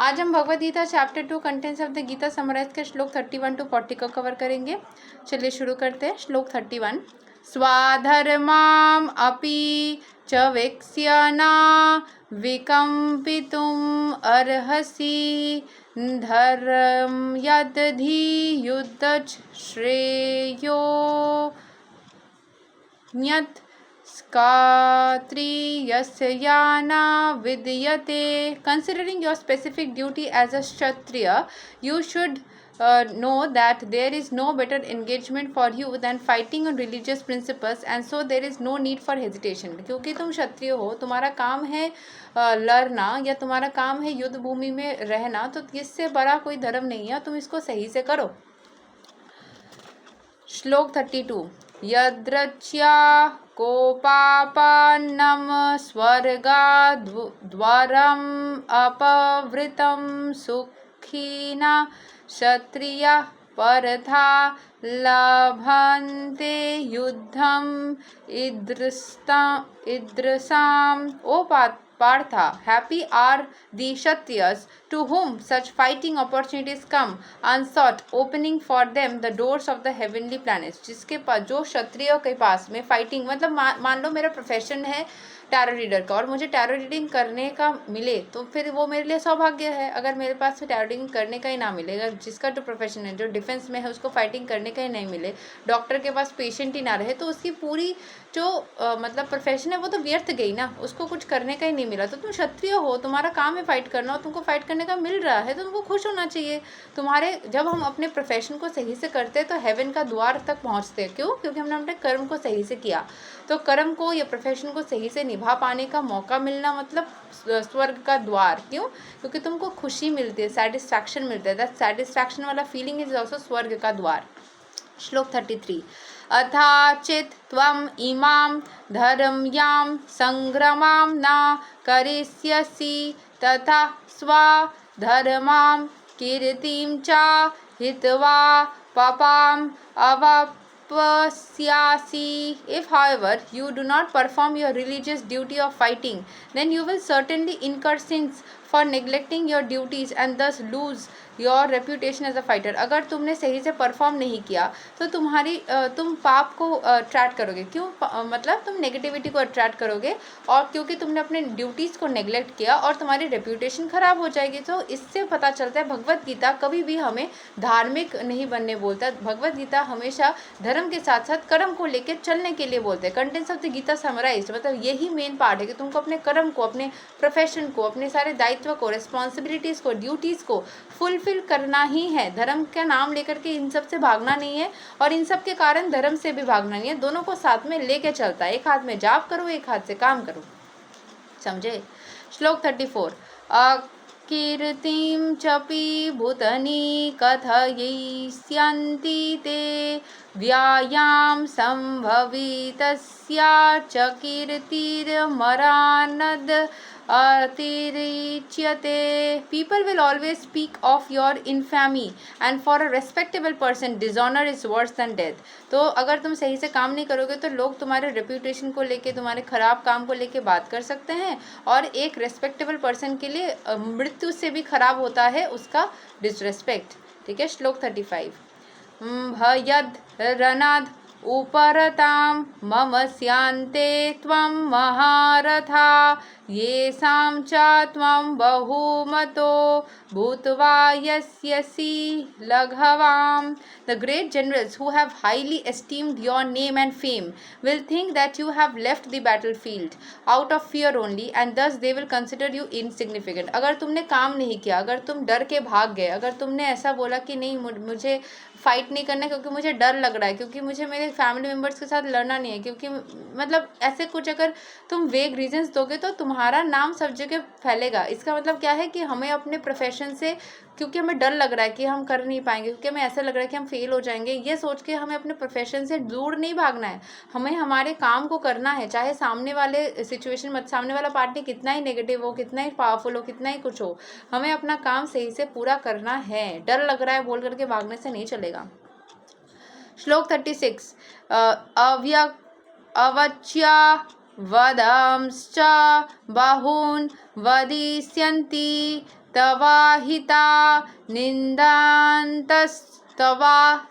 आज हम Bhagavad Gita chapter 2 contents of the Gita summarize के श्लोक 31 to 40 को कवर करेंगे। चलिए शुरू करते हैं। श्लोक 31। स्वाधर्माम अपि च वेक्ष्य न विकम्पितुम अर्हसि धर्म यदधि युद्ध श्रेयो न्यत् Skatriyasya vidyate. Considering your specific duty as a Kshatriya, you should know that there is no better engagement for you than fighting on religious principles, and so there is no need for hesitation. क्योंकि तुम क्षत्रिय हो, तुम्हारा काम है लड़ना या तुम्हारा काम है युद्ध भूमि में रहना, तो इससे बड़ा कोई धर्म नहीं है, तुम इसको सही से करो। श्लोक 32। यद्रच्या कोपापन्नं स्वर्गाद्वारम् अपवृतं सुखिना क्षत्रियः परथा लभन्ते युद्धम् ईदृशाम्। ओ Partha, happy are the Kshatriyas to whom such fighting opportunities come unsought, opening for them the doors of the heavenly planets. जिसके पास, जो क्षत्रियों के पास में फाइटिंग, मतलब मान लो मेरा प्रोफेशन है टैरो रीडर का और मुझे टैरो रीडिंग करने का मिले तो फिर वो मेरे लिए सौभाग्य है। अगर मेरे पास टैरो रीडिंग करने का ही ना मिलेगा, जिसका जो प्रोफेशन है, जो डिफेंस में है, उसको फाइटिंग करने का ही नहीं मिले, डॉक्टर के पास पेशेंट ही ना रहे, तो उसकी पूरी जो मतलब प्रोफेशन है वो तो व्यर्थ गई ना, उसको कुछ करने का ही नहीं मिला। तो तुम क्षत्रिय हो, तुम्हारा काम है फाइट करना और तुमको फाइट करने का मिल रहा है तो तुमको खुश होना चाहिए। तुम्हारे जब हम अपने प्रोफेशन को सही से करते हैं तो हेवन का द्वार तक पहुंचते हैं। क्यों? क्योंकि हमने अपने कर्म को सही से किया। तो कर्म को या प्रोफेशन को सही से निभा पाने का मौका मिलना मतलब स्वर्ग का द्वार। क्यों? क्योंकि तुमको खुशी मिलती है, सेटिस्फैक्शन मिलता है। दैट सेटिस्फैक्शन वाला फीलिंग इज ऑल्सो स्वर्ग का द्वार। श्लोक 33। अथाचित् त्वम् इमां धर्म्यां संग्रमां न करिष्यसि तथा स्वधर्मां कीर्तिं च हित्वा पापाम् अवाप्स्यसि. If, however, you do not perform your religious duty of fighting, then you will certainly incur sins for neglecting your duties and thus lose your reputation as a fighter. अगर तुमने सही से परफॉर्म नहीं किया तो तुम पाप को अट्रैक्ट करोगे. क्यों? मतलब तुम नेगेटिविटी को अट्रैक्ट करोगे और क्योंकि तुमने अपने ड्यूटीज़ को नेग्लेक्ट किया और तुम्हारी रेप्यूटेशन खराब हो जाएगी. तो इससे पता चलता है भगवत गीता कभी भी हमें धार्मिक नहीं बनने बोलता. भगवत गीता हमेशा धर्म के साथ साथ कर्म को लेकर चलने के लिए बोलते हैं. Contents of the Gita summarized, मतलब यही मेन पार्ट है कि तुमको अपने कर्म को, अपने प्रोफेशन को, अपने सारे दायित्व को, रिस्पॉन्सिबिलिटीज़ को, ड्यूटीज़ को फुलफिल करना ही है. धर्म का नाम लेकर के इन सब से भागना नहीं है और इन सब के कारण धर्म से भी भागना नहीं है. दोनों को साथ में लेके चलता है. एक हाथ में जाप करो, एक हाथ से काम करो. समझे? श्लोक 34। कीर्तिं चपि भूतनि कथयिष्यन्ति ते व्यायां संभवितस्या च कीर्तिर्मरानद अतिरिच्यते. People will always speak of your infamy and for a respectable person dishonor is worse than death. तो अगर तुम सही से काम नहीं करोगे तो लोग तुम्हारे रेप्यूटेशन को लेके, तुम्हारे खराब काम को लेके बात कर सकते हैं और एक रेस्पेक्टेबल पर्सन के लिए मृत्यु से भी खराब होता है उसका डिसरेस्पेक्ट. ठीक है? श्लोक 35। भयद रनाद उपरतां मम स्यान्ते त्वं महारथा येषां च त्वं बहुमतो भूत्वा यस्यसि लघवाम्. The great generals who have highly esteemed your name and fame will think that you have left the battlefield out of fear only and thus they will consider you insignificant. अगर तुमने काम नहीं किया, अगर तुम डर के भाग गए, अगर तुमने ऐसा बोला कि नहीं मुझे फाइट नहीं करना क्योंकि मुझे डर लग रहा है, क्योंकि मुझे मेरे फैमिली मेम्बर्स के साथ लड़ना नहीं है, क्योंकि मतलब ऐसे कुछ अगर तुम वेग रीजंस दोगे तो तुम्हारा नाम सब जगह फैलेगा. इसका मतलब क्या है कि हमें अपने प्रोफेशन से, क्योंकि हमें डर लग रहा है कि हम कर नहीं पाएंगे, क्योंकि हमें ऐसा लग रहा है कि हम फेल हो जाएंगे, ये सोच के हमें अपने प्रोफेशन से दूर नहीं भागना है. हमें हमारे काम को करना है, चाहे सामने वाले सिचुएशन, सामने वाला पार्टी कितना ही नेगेटिव हो, कितना ही पावरफुल हो, कितना ही कुछ हो, हमें अपना काम सही से पूरा करना है. डर लग रहा है बोल करके भागने से नहीं चलेगा. श्लोक 36। अवच्या वदांश्च बाहून् वदिष्यन्ति तवाहिता निन्दान्तस्तवा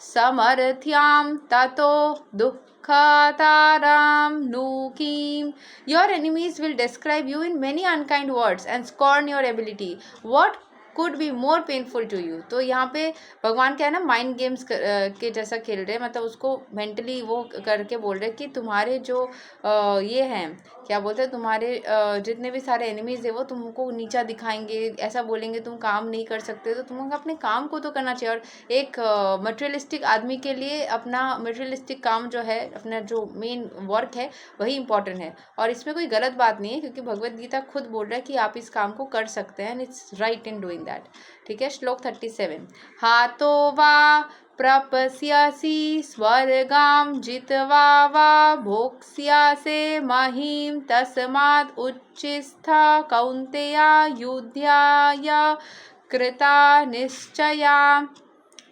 समर्थ्यां ततो दुःखतारां नुकीं. Your enemies will describe you in many unkind words and scorn your ability. What could be more painful to you. तो यहाँ पे भगवान क्या है ना, माइंड गेम्स के जैसा खेल रहे हैं, मतलब उसको मेंटली वो करके बोल रहे हैं कि तुम्हारे जो ये हैं, क्या बोलते हैं, तुम्हारे जितने भी सारे एनिमीज है वो तुमको नीचा दिखाएंगे, ऐसा बोलेंगे तुम काम नहीं कर सकते, तो तुमको अपने काम को तो करना चाहिए. और एक मटेरियलिस्टिक आदमी के लिए अपना मटेरियलिस्टिक काम जो है, अपना जो मेन वर्क है वही इंपॉर्टेंट है. और इसमें कोई गलत बात नहीं है, क्योंकि भगवत गीता खुद बोल रहा है कि आप इस काम को कर सकते हैं, and it's right in doing that. ठीक है. श्लोक 37. हातो वा प्रपश्यसि स्वर्गां जित्वा वा भोक्ष्यसे महीं तस्मात् उच्छिष्टा कौन्तेया युध्याय कृता निश्चया.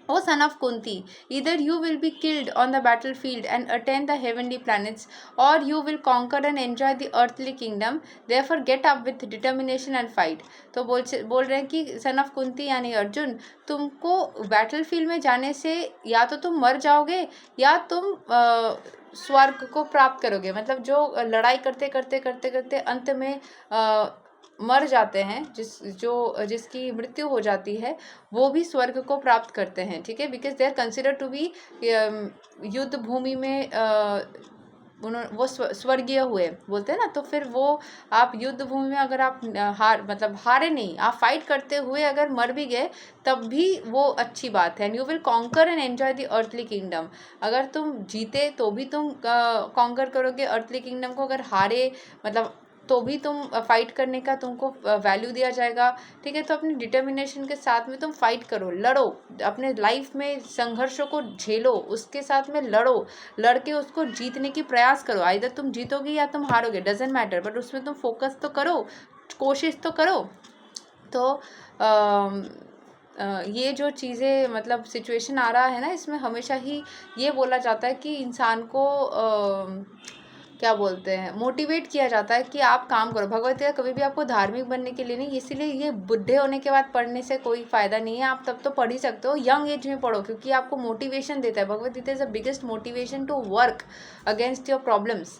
O son of Kunti, either you will be killed on the battlefield and attain the heavenly planets, or you will conquer and enjoy the earthly kingdom. Therefore, get up with determination and fight. तो बोल रहे हैं कि son of Kunti यानी अर्जुन, तुमको battlefield में जाने से या तो तुम मर जाओगे या तुम स्वर्ग को प्राप्त करोगे. मतलब जो लड़ाई करते करते करते करते अंत में मर जाते हैं, जिसकी मृत्यु हो जाती है, वो भी स्वर्ग को प्राप्त करते हैं. ठीक है. Because they are consider to be युद्ध भूमि में वो स्वर्गीय हुए बोलते हैं ना. तो फिर वो आप युद्ध भूमि में अगर आप हारे नहीं, आप फाइट करते हुए अगर मर भी गए तब भी वो अच्छी बात है. And you will conquer and enjoy the earthly kingdom. अगर तुम जीते तो भी तुम कॉन्कर करोगे अर्थली किंगडम को, अगर हारे मतलब तो भी तुम फाइट करने का तुमको वैल्यू दिया जाएगा. ठीक है. तो अपनी डिटर्मिनेशन के साथ में तुम फाइट करो, लड़ो, अपने लाइफ में संघर्षों को झेलो, उसके साथ में लड़ो, लड़के उसको जीतने की प्रयास करो. आइदर तुम जीतोगे या तुम हारोगे, डजेंट मैटर, बट उसमें तुम फोकस तो करो, कोशिश तो करो. तो ये जो चीज़ें मतलब सिचुएशन आ रहा है ना, इसमें हमेशा ही ये बोला जाता है कि इंसान को क्या बोलते हैं, मोटिवेट किया जाता है कि आप काम करो. भगवत गीता कभी भी आपको धार्मिक बनने के लिए नहीं, इसीलिए ये बुढ़े होने के बाद पढ़ने से कोई फ़ायदा नहीं है. आप तब तो पढ़ ही सकते हो, यंग एज में पढ़ो, क्योंकि आपको मोटिवेशन देता है. Bhagavad Gita is the biggest motivation to work against your problems.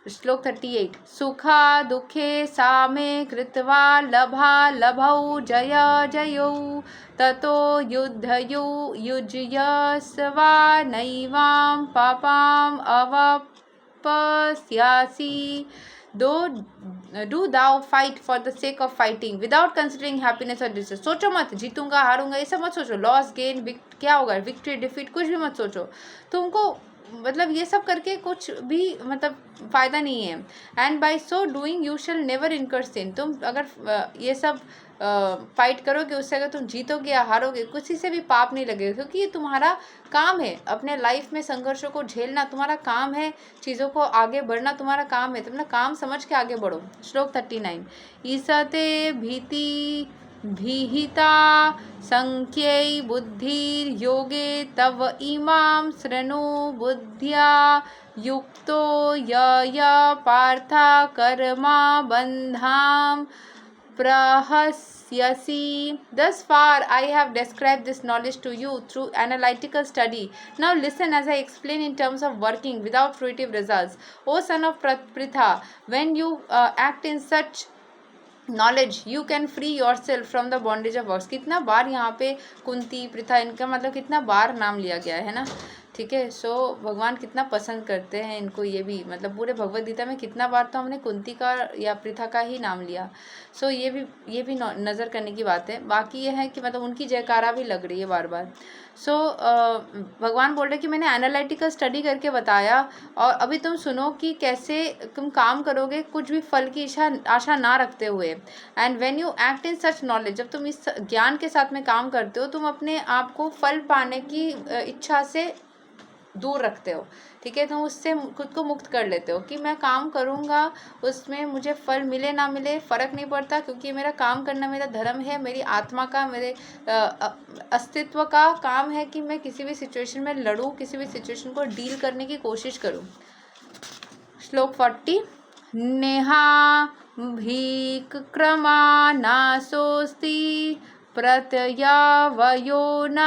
श्लोक 38. सुखा दुखे सामे कृत्वा लभा लभौ जय जयौ ततो युद्धयौ युज्यस्वा नैवां पापाम अवपस्यासि. Do thou fight for the sake of fighting without considering happiness or distress. सोचो मत जीतूंगा हारूंगा, ये सब मत सोचो. लॉस गेन क्या होगा, विक्ट्री डिफीट, कुछ भी मत सोचो. तुमको मतलब ये सब करके कुछ भी मतलब फ़ायदा नहीं है. And by so doing you shall never incur sin. तुम अगर ये सब फाइट करोगे, उससे अगर तुम जीतोगे या हारोगे, किसी से भी पाप नहीं लगेगा, क्योंकि ये तुम्हारा काम है. अपने लाइफ में संघर्षों को झेलना तुम्हारा काम है, चीज़ों को आगे बढ़ना तुम्हारा काम है. तुम ना काम समझ के आगे बढ़ो. श्लोक 39. ईसते भीति भीहिता संख्यै बुद्धिर्योगे तव इमां शृणु बुद्ध्या युक्तो यया पार्था कर्मा बन्धां प्रहस्यसि. Thus far I have described this knowledge to you through analytical study. Now listen as I explain in terms of working without fruitive results. O son of Pritha, when you act in such knowledge you can free your self from the bondage of works. कितना बार यहाँ पे कुंती पृथा, इनका मतलब कितना बार नाम लिया गया है ना. ठीक है. सो भगवान कितना पसंद करते हैं इनको, ये भी मतलब पूरे भगवत गीता में कितना बार तो हमने कुंती का या पृथा का ही नाम लिया. सो ये भी नज़र करने की बात है. बाकी ये है कि मतलब उनकी जयकारा भी लग रही है बार बार. सो भगवान बोल रहे कि मैंने एनालिटिकल स्टडी करके बताया, और अभी तुम सुनो कि कैसे तुम काम करोगे कुछ भी फल की आशा ना रखते हुए. And when you act in such knowledge, जब तुम इस ज्ञान के साथ में काम करते हो, तुम अपने आप को फल पाने की इच्छा से दूर रखते हो. ठीक है. तो उससे खुद को मुक्त कर लेते हो कि मैं काम करूँगा, उसमें मुझे फल मिले ना मिले फ़र्क नहीं पड़ता, क्योंकि मेरा काम करना मेरा धर्म है, मेरी आत्मा का, मेरे अस्तित्व का काम है कि मैं किसी भी सिचुएशन में लड़ूँ, किसी भी सिचुएशन को डील करने की कोशिश करूँ. श्लोक 40. नेहा भीक क्रमानाशोऽस्ति प्रत्ययावयो न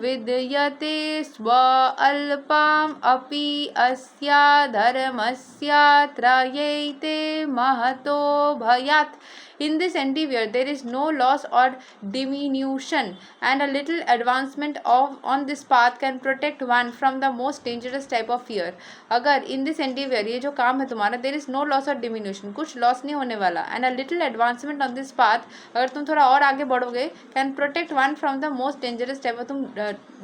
विद्यते स्व अल्पाम् अपि अस्या धर्मस्य त्रयैते महतो भयात्. In this endeavor, there is no loss or diminution, and a little advancement on this path can protect one from the most dangerous type of fear. अगर in this endeavor, ये जो काम है तुम्हारा, there is no loss or diminution, कुछ loss नहीं होने वाला, and a little advancement on this path, अगर तुम थोड़ा और आगे बढ़ोगे, can protect one from the most dangerous type of, तुम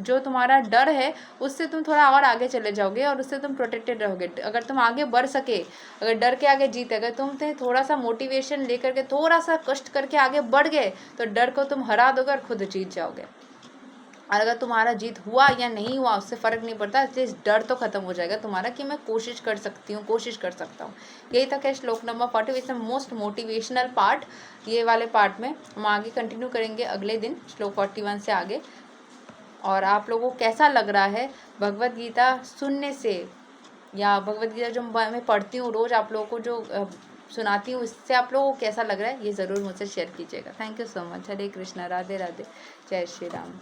जो तुम्हारा डर है उससे तुम थोड़ा और आगे चले जाओगे और उससे तुम प्रोटेक्टेड रहोगे. अगर तुम आगे बढ़ सके, अगर डर के आगे जीते, अगर तुम थोड़ा सा मोटिवेशन लेकर के थोड़ा सा कष्ट करके आगे बढ़ गए तो डर को तुम हरा दोगे और खुद जीत जाओगे. और अगर तुम्हारा जीत हुआ या नहीं हुआ उससे फ़र्क नहीं पड़ता, इसलिए डर तो खत्म हो जाएगा तुम्हारा कि मैं कोशिश कर सकती हूँ, कोशिश कर सकता हूँ. यही तक है श्लोक number 40. It's the most motivational part. ये वाले पार्ट में हम आगे कंटिन्यू करेंगे अगले दिन श्लोक 41 से आगे. और आप लोगों को कैसा लग रहा है भगवद गीता सुनने से, या भगवद गीता जो मैं पढ़ती हूँ रोज़ आप लोगों को जो सुनाती हूँ, इससे आप लोगों को कैसा लग रहा है ये ज़रूर मुझसे शेयर कीजिएगा. Thank you so much. Hare Krishna. Radhe Radhe. जय श्री राम.